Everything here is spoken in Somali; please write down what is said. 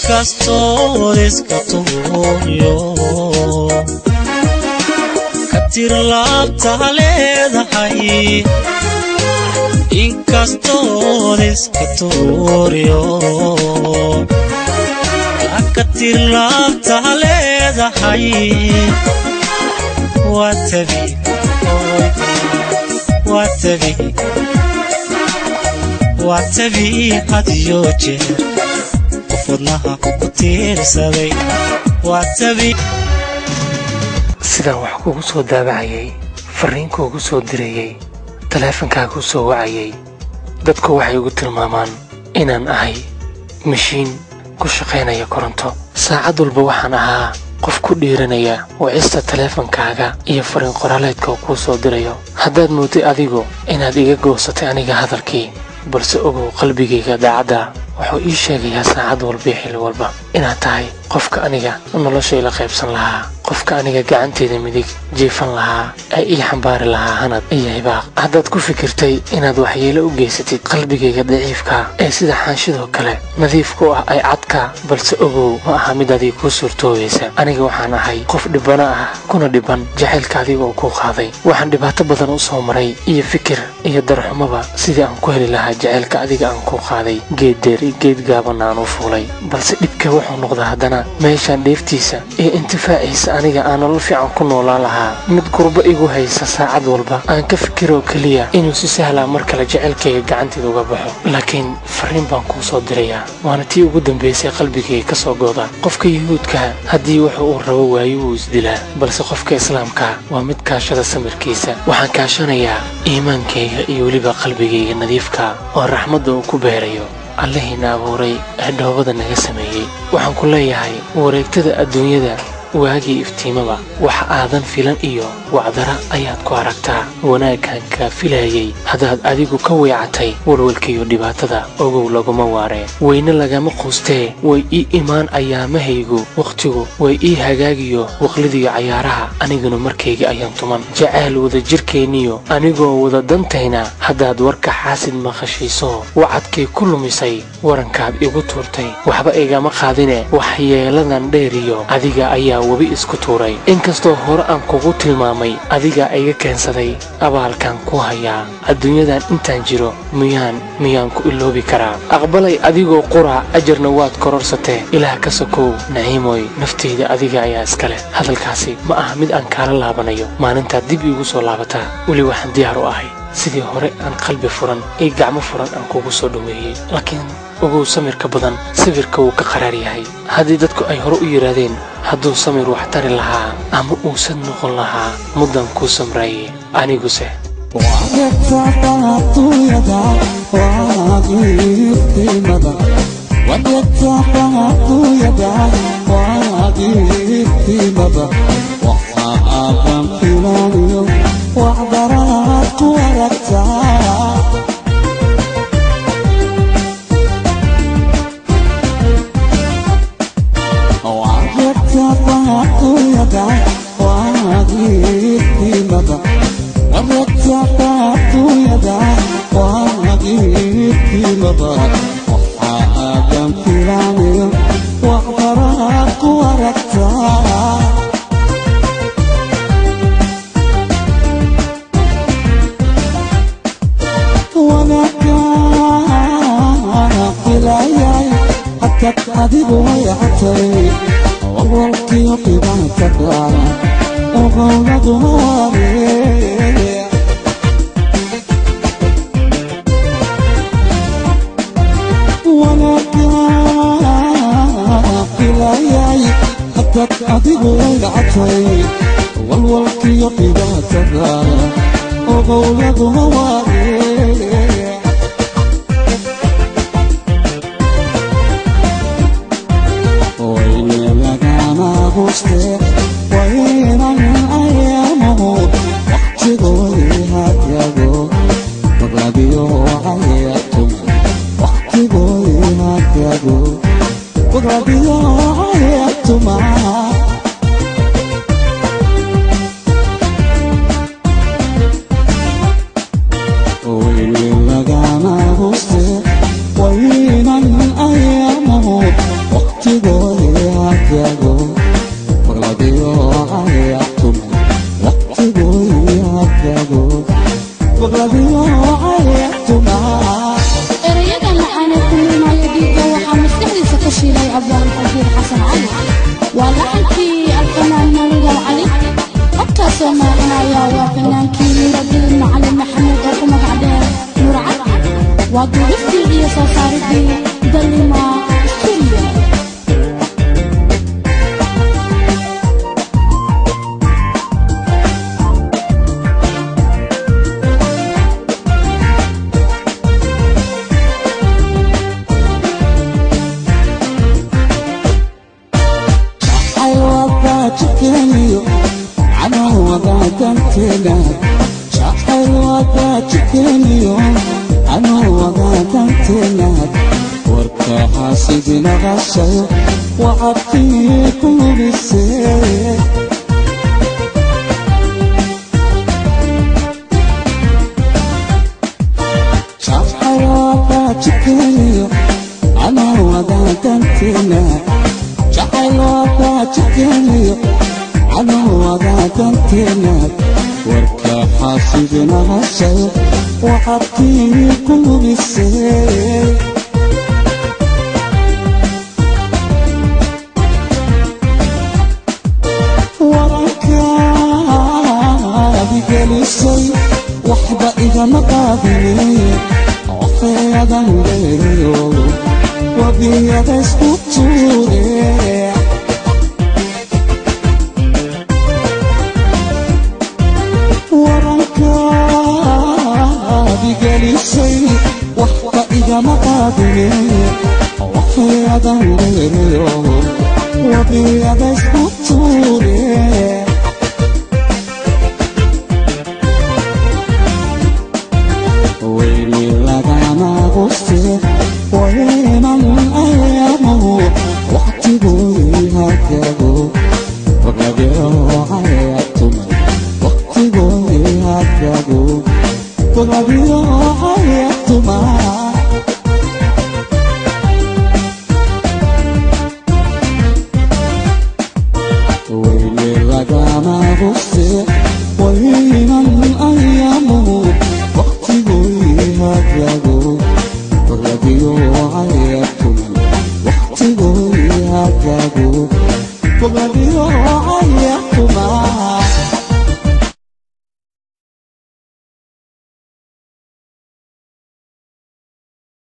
Castores Catorio Katir labta leedahay in Castores Catorio Katir labta leedahay watabi hadiyo jeer fadnaha ku tiirsaday watabi sida wax kugu soo daabacayay fariin kugu soo dirayay taleefankaagu soo wacayay dadku waxay ugu tilmaamaan inaan ahay mashiin ku shaqeynaya koronto saacad walba waxaan ahaa qof ku dhiiranaya wacista taleefankaaga iyo fariin qoraaleedka ku soo dirayo haddaad mooday adigu inaad iga goosatay aniga hadalkii balse ogow qalbigayga daacada wuxuu ii sheegayaa saacad walba xilli walba inaad tahay qofka aniga noloshay la qaybsan lahaa qofka aniga gacanteeda midig jeefan lahaa ay ii xambaari lahaa hanad iyo hibaaq haddaad ku fikirtay inaad waxyeelo u geysatid qalbigayga daciifka ee sida xaanshidoo kale nadiif ku ah ay cadka balse ogow ma aha mid adiga kuu suurtoobaysa aniga waxaan ahay qof dhibana ah kuna dhiban jacaylka adiga oo kuu qaaday waxaan dhibaato badan u soo maray iyo fikir iyo darxumaba sidii aan ku heli lahaa jacaylka adiga aan kuu qaaday geed dheer iyo geed gaaban aan u fuulay balse dhibka wuxuu noqdaa haddana meeshaan dheeftiisa iyo intifaaciisa aniga aan nolol fiican ku noolaan lahaa mid gurbo igu haysa saacad walba aan ka fikiro kaliya inuu si sahla mar kale jacaylkayga gacanteeda uga baxo laakiin fariin baan kuu soo dirayaa waana tii ugu dambeysay qalbigayga ka soo gooda qofka yuhuudka haddii wuxuu uu rabo waayo uu isdilaa balse qofka islaamka waa mid kaashada samirkiisa waxaan kaashanayaa iimaankayga iyo weliba qalbigayga nadiifka oo raxmadda uu ku beerayo allihina abuuray ee dhoobada naga sameeyey waxaan ku leeyahay wareegtada adduunyada waagii iftiimaba wax aadan filan iyo wacdara ayaad ku aragtaa wanaaggan kaa filayay haddaad adigu ka weecatay walwalkiiyo dhibaatada ogow laguma waaree weyne lagama quustee way ii imaan ayaamahaygu wakhtigu way ii hagaagiyo waqlidiyo cayaaraha aniguna markayga ayaan tuman jacayl wada jirkeenniyo anigoo wada dantayna haddaad warka xaasid maqashayso wacadkay ku lumisay warankaad igu tuurtay waxba igama qaadine waxyeeladan dheeriyo adiga ayaa webi isku tuuray inkastoo hore aan kugu tilmaamay adiga iga keensaday abaalkan ku hayaa adduunyadan intaan jiro miyaan ku iloobi karaa aqbalay adigoo qura ajarna waad kororsatee ilaah ka sokow naciimoy nafteyda adiga ayaa iskale hadalkaasi ma aha mid aan kaala laabanayo maalintaad dib iigu soo laabataa weli waxaan diyaar u ahay sidii hore aan qalbi furan iyo gacmo furan aan kugu soo dhaweeyey laakiin ugu samirka badan sawirka uu ka qaraar yahay haddii dadku ay hore u yiraahdeen hadduu samir wax tari lahaa ama uusan noqon lahaa muddan ku samraayay aniguse وقتي hagago boqoradiyo ayatuma ويلي لقانا بوستي وينا من أيامه وقتي قولي هكاقو بغلاديو عياتم وقتي قولي هكاقو بغلاديو عياتم erayada maxaana kulminaya dhiigga waxaa maskaxdiisa ka shiilay cabdaan xafiir xasan cali waa laxankii alfanaan maligal cali codkaasoo maacinaya waa fanaankii nuuraddiin macalin maxamed oo ku magac dheer nuur cad waa duubistii iyo soo saaridii dalima studio شاحر وقاتكنيو أنا وقاتنتنا وركا حاسدنا غشايو وعطيكم بالسير شاحر وقاتكنيو أنا وقاتنتنا شاحر وقاتكنيو أنا وقاتنتنا وركا حاسبنا غشايو وعطيكم بالسير وركا بجلسي وحدة إذا مقابلي وحيدا غيريو وبيدا اسكتوري بجلسي وحدة إذا مقابلي وحيدا غيريو وبيدا اسكتوري ويلي لقانا بوستي وينا من أيامه وقتي قولي هكاقو وغادرو عياتم وقتي قولي هكاقو وغادرو عياتم ويلي لقانا بوستي